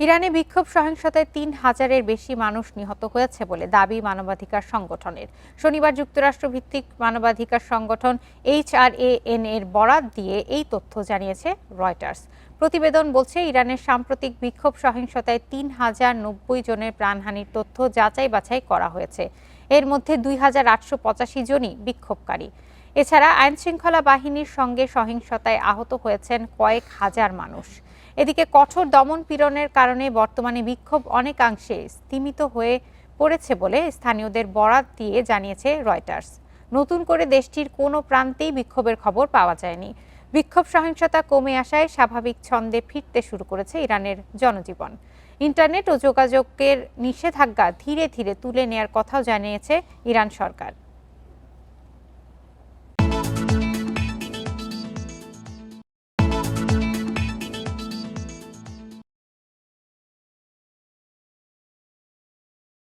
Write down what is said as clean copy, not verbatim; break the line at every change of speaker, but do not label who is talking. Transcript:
ইরানে বিক্ষোভ সহিংসতায় ৩,০০০-এর বেশি মানুষ নিহত হয়েছে বলে দাবি মানবাধিকার সংগঠনের। শনিবার যুক্তরাষ্ট্র ভিত্তিক মানবাধিকার সংগঠন HRAN এর বরাত দিয়ে এই তথ্য জানিয়েছে রয়টার্স। প্রতিবেদন বলছে, ইরানের সাম্প্রতিক বিক্ষোভ সহিংসতায় ৩,০৯০ জনের প্রাণহানির তথ্য যাচাই বাছাই করা হয়েছে। এর মধ্যে ২,৮৮৫ জনই বিক্ষোভকারী। এছাড়া আইনশৃঙ্খলা বাহিনীর সঙ্গে সহিংসতায় আহত হয়েছেন কয়েক হাজার মানুষ। এদিকে কঠোর দমন পীড়নের কারণে বর্তমানে বিক্ষোভ অনেকাংশে স্তিমিত হয়ে পড়েছে বলে স্থানীয়দের বরাত দিয়ে জানিয়েছে রয়টার্স। নতুন করে দেশটির কোনো প্রান্তেই বিক্ষোভের খবর পাওয়া যায়নি। বিক্ষোভ সহিংসতা কমে আসায় স্বাভাবিক ছন্দে ফিরতে শুরু করেছে ইরানের জনজীবন। ইন্টারনেট ও যোগাযোগের নিষেধাজ্ঞা ধীরে ধীরে তুলে নেয়ার কথাও জানিয়েছে ইরান সরকার।